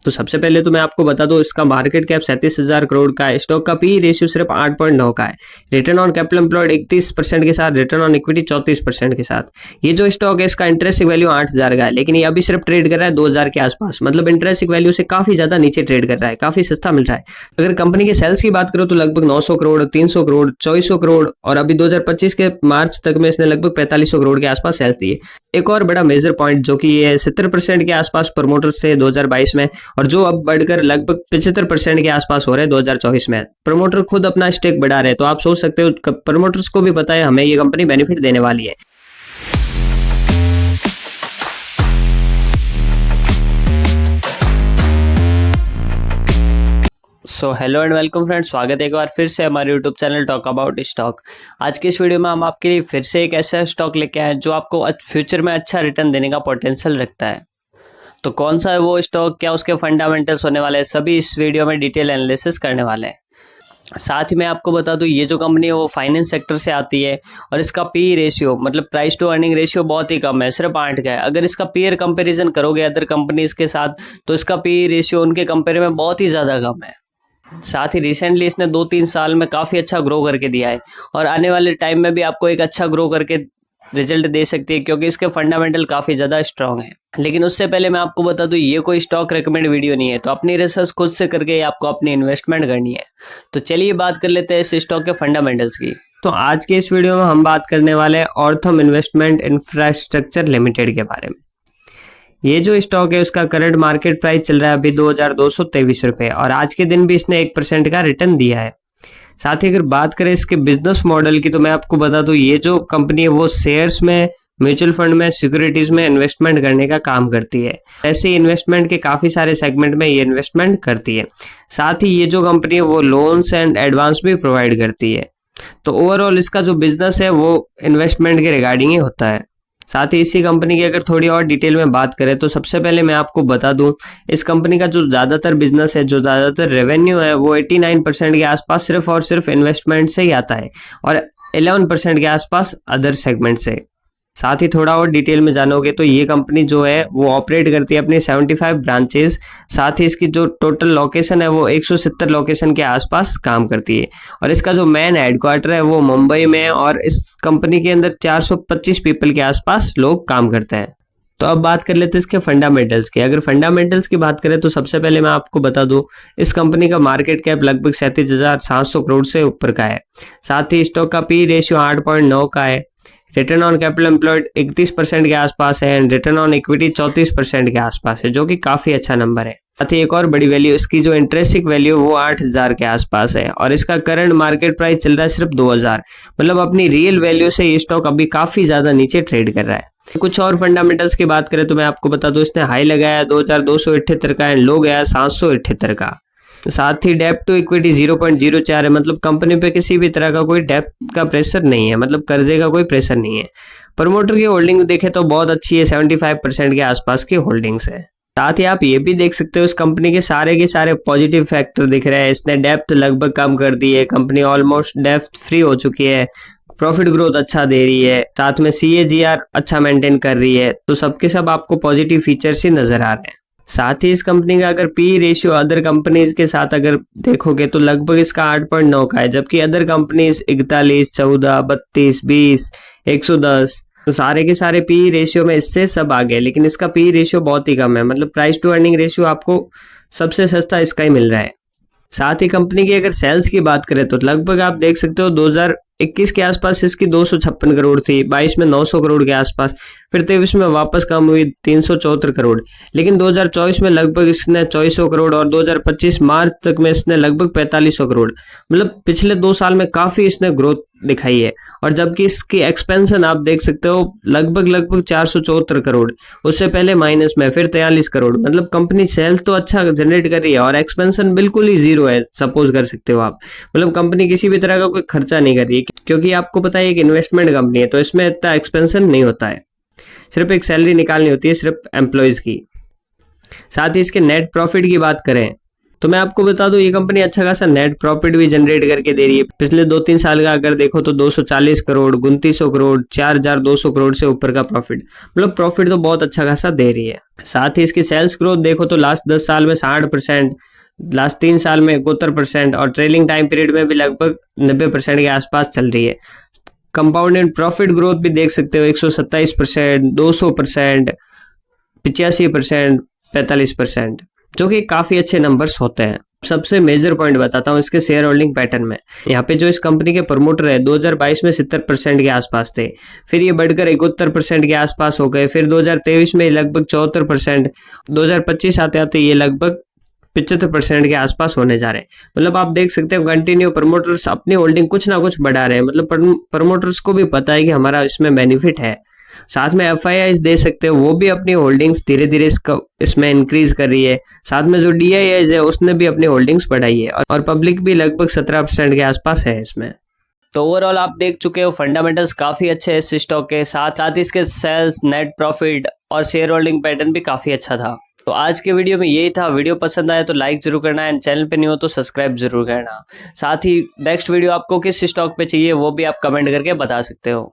तो सबसे पहले तो मैं आपको बता दूं, इसका मार्केट कैप 37,000 करोड़ का है। स्टॉक का पी रेशियो सिर्फ 8.9 का है। रिटर्न ऑन कैपिटल एम्प्लॉयड 31% के साथ, रिटर्न ऑन इक्विटी 34% के साथ। ये जो स्टॉक है इसका इंटरेस्टिक वैल्यू 8,000 का है, लेकिन ये अभी सिर्फ ट्रेड कर रहा है 2,000 के आसपास। मतलब इंटरेस्टिक वैल्यू से काफी ज्यादा नीचे ट्रेड कर रहा है, काफी सस्ता मिल रहा है। अगर कंपनी के सेल्स की बात करो तो लगभग 900 करोड़, 300 करोड़, 2400 करोड़ और अभी 2025 के मार्च तक में इसने लगभग 4500 करोड़ के आसपास सेल्स दिए। एक और बड़ा मेजर पॉइंट जो कि ये 70% के आसपास प्रमोटर्स थे 2022 में, और जो अब बढ़कर लगभग 75% के आसपास हो रहे हैं 2024 में। प्रमोटर खुद अपना स्टेक बढ़ा रहे हैं, तो आप सोच सकते हो प्रमोटर्स को भी पता है हमें ये कंपनी बेनिफिट देने वाली है। So hello and welcome friends, स्वागत है एक बार फिर से हमारे YouTube channel talk about stock. आज की इस वीडियो में हम आपके लिए फिर से एक ऐसा स्टॉक लेके आए जो आपको फ्यूचर में अच्छा रिटर्न देने का पोटेंशियल रखता है। तो कौन सा है वो स्टॉक, क्या उसके फंडामेंटल्स होने वाले हैं, सभी इस वीडियो में डिटेल एनालिसिस करने वाले हैं। साथ ही मैं आपको बता दूं, ये जो कंपनी है वो फाइनेंस सेक्टर से आती है और इसका पी रेशियो मतलब प्राइस टू अर्निंग रेशियो बहुत ही कम है, सिर्फ 8 का है। अगर इसका पीयर कंपैरिजन करोगे अदर कंपनीज के साथ तो इसका पी रेशियो उनके कंपेयर में बहुत ही ज़्यादा कम है। साथ ही रिसेंटली इसने 2-3 साल में काफ़ी अच्छा ग्रो करके दिया है और आने वाले टाइम में भी आपको एक अच्छा ग्रो करके रिजल्ट दे सकती है, क्योंकि इसके फंडामेंटल काफ़ी ज़्यादा स्ट्रांग है। लेकिन उससे पहले मैं आपको बता दूं, ये कोई स्टॉक रेकमेंड वीडियो नहीं है, तो अपनी रिसर्च खुद से करके आपको अपनी इन्वेस्टमेंट करनी है। तो चलिए बात कर लेते हैं इस स्टॉक के फंडामेंटल्स की। तो आज के इस वीडियो में हम बात करने वाले हैं ऑर्थम इन्वेस्टमेंट इंफ्रास्ट्रक्चर लिमिटेड के बारे में। ये जो स्टॉक है उसका करंट मार्केट प्राइस चल रहा है अभी 2,223 रुपये और आज के दिन भी इसने 1% का रिटर्न दिया है। साथ ही अगर बात करें इसके बिजनेस मॉडल की, तो मैं आपको बता दूं, ये जो कंपनी है वो शेयर्स में, म्यूचुअल फंड में, सिक्योरिटीज में इन्वेस्टमेंट करने का काम करती है। ऐसे इन्वेस्टमेंट के काफ़ी सारे सेगमेंट में ये इन्वेस्टमेंट करती है। साथ ही ये जो कंपनी है वो लोन्स एंड एडवांस भी प्रोवाइड करती है। तो ओवरऑल इसका जो बिजनेस है वो इन्वेस्टमेंट के रिगार्डिंग ही होता है। साथ ही इसी कंपनी की अगर थोड़ी और डिटेल में बात करें तो सबसे पहले मैं आपको बता दूं, इस कंपनी का जो ज़्यादातर बिजनेस है, जो ज़्यादातर रेवेन्यू है वो 89% के आसपास सिर्फ और सिर्फ इन्वेस्टमेंट से ही आता है और 11% के आसपास अदर सेगमेंट से। साथ ही थोड़ा और डिटेल में जानोगे तो ये कंपनी जो है वो ऑपरेट करती है अपनी 75 ब्रांचेस। साथ ही इसकी जो टोटल लोकेशन है वो 170 लोकेशन के आसपास काम करती है और इसका जो मेन हेडक्वार्टर है वो मुंबई में है और इस कंपनी के अंदर 425 पीपल के आसपास लोग काम करते हैं। तो अब बात कर लेते हैं इसके फंडामेंटल्स की। अगर फंडामेंटल्स की बात करें तो सबसे पहले मैं आपको बता दूं, इस कंपनी का मार्केट कैप लगभग 37,700 करोड़ से ऊपर का है। साथ ही स्टॉक का पी रेशियो 8.9 का है। रिटर्न ऑन कैपिटल एम्प्लॉयड 31% के आसपास है एंड रिटर्न ऑन इक्विटी 34% के आसपास है, जो कि काफी अच्छा नंबर है। साथ ही एक और बड़ी वैल्यू, इसकी जो इंट्रिंसिक वैल्यू वो 8,000 के आसपास है और इसका करंट मार्केट प्राइस चल रहा है सिर्फ 2,000। मतलब अपनी रियल वैल्यू से ये स्टॉक अभी काफी ज्यादा नीचे ट्रेड कर रहा है। कुछ और फंडामेंटल्स की बात करें तो मैं आपको बता दूं, इसने हाई लगाया 2,278 का एंड लो गया 778 का। साथ ही डेप्ट टू इक्विटी 0.04 है, मतलब कंपनी पे किसी भी तरह का कोई डेप्ट का प्रेशर नहीं है, मतलब कर्जे का कोई प्रेशर नहीं है। प्रमोटर की होल्डिंग देखे तो बहुत अच्छी है, 75% के आसपास की होल्डिंग्स है। साथ ही आप ये भी देख सकते हो इस कंपनी के सारे पॉजिटिव फैक्टर दिख रहे हैं। इसने डेप्ट लगभग कम कर दी है, कंपनी ऑलमोस्ट डेप्ट फ्री हो चुकी है, प्रॉफिट ग्रोथ अच्छा दे रही है, साथ में CAGR अच्छा मेंटेन कर रही है। तो सबके सब आपको पॉजिटिव फीचर्स ही नजर आ रहे हैं। साथ ही इस कंपनी का अगर पी रेशियो अदर कंपनीज के साथ अगर देखोगे तो लगभग इसका 8.9 का है, जबकि अदर कंपनीज 41, 14, 32, 20, 110, तो सारे के सारे पी रेशियो में इससे सब आगे है, लेकिन इसका पी रेशियो बहुत ही कम है। मतलब प्राइस टू अर्निंग रेशियो आपको सबसे सस्ता इसका ही मिल रहा है। साथ ही कंपनी की अगर सेल्स की बात करें तो लगभग आप देख सकते हो 2021 के आसपास इसकी 256 करोड़ थी, 22 में 900 करोड़ के आसपास, फिर 23 में वापस कम हुई 374 करोड़, लेकिन 2024 में लगभग इसने 2400 करोड़ और 2025 मार्च तक में इसने लगभग 4500 करोड़। मतलब पिछले 2 साल में काफी इसने ग्रोथ दिखाई है। और जबकि इसकी एक्सपेंशन आप देख सकते हो लगभग 474 करोड़, उससे पहले माइनस में, फिर 43 करोड़। मतलब कंपनी सेल्स तो अच्छा जनरेट कर रही है और एक्सपेंशन बिल्कुल ही जीरो है, सपोज कर सकते हो आप। मतलब कंपनी किसी भी तरह का कोई खर्चा नहीं कर रही है, क्योंकि आपको पता है एक इन्वेस्टमेंट कंपनी है तो इसमें इतना एक्सपेंशन नहीं होता है, सिर्फ एक सैलरी निकालनी होती है सिर्फ एम्प्लॉयज की। साथ ही इसके नेट प्रॉफिट की बात करें तो मैं आपको बता दूं ये कंपनी अच्छा खासा नेट प्रॉफिट भी जनरेट करके दे रही है। पिछले 2-3 साल का अगर देखो तो 240 करोड़, 2900 करोड़, 4200 करोड़ से ऊपर का प्रॉफिट, मतलब प्रॉफिट तो बहुत अच्छा खासा दे रही है। साथ ही इसकी सेल्स ग्रोथ देखो तो लास्ट 10 साल में 60%, लास्ट 3 साल में 71% और ट्रेलिंग टाइम पीरियड में भी लगभग 90% के आसपास चल रही है। कंपाउंडेड प्रॉफिट ग्रोथ भी देख सकते हो 127%, 200%, 85%, 45%, जो कि काफी अच्छे नंबर्स होते हैं। सबसे मेजर पॉइंट बताता हूँ इसके शेयर होल्डिंग पैटर्न में। यहाँ पे जो इस कंपनी के प्रमोटर है 2022 में 70% के आसपास थे, फिर ये बढ़कर 71% के आसपास हो गए, फिर 2023 में लगभग 74%, 2025 आते आते ये लगभग 75% के आसपास होने जा रहे हैं। मतलब आप देख सकते हो कंटिन्यू प्रमोटर्स अपनी होल्डिंग कुछ ना कुछ बढ़ा रहे हैं। मतलब प्रमोटर्स को भी पता है कि हमारा इसमें बेनिफिट है। साथ में FIIs दे सकते हो, वो भी अपनी होल्डिंग्स धीरे धीरे इसमें इंक्रीज कर रही है। साथ में जो DIIs है उसने भी अपनी होल्डिंग्स बढ़ाई है और पब्लिक भी लगभग 17% के आसपास है इसमें। तो ओवरऑल आप देख चुके हो फंडामेंटल्स काफी अच्छे हैं इस स्टॉक के, साथ साथ इसके सेल्स, नेट प्रॉफिट और शेयर होल्डिंग पैटर्न भी काफी अच्छा था। तो आज के वीडियो में यही था। वीडियो पसंद आया तो लाइक जरूर करना एंड चैनल पे नहीं हो तो सब्सक्राइब जरूर करना। साथ ही नेक्स्ट वीडियो आपको किस स्टॉक पे चाहिए वो भी आप कमेंट करके बता सकते हो।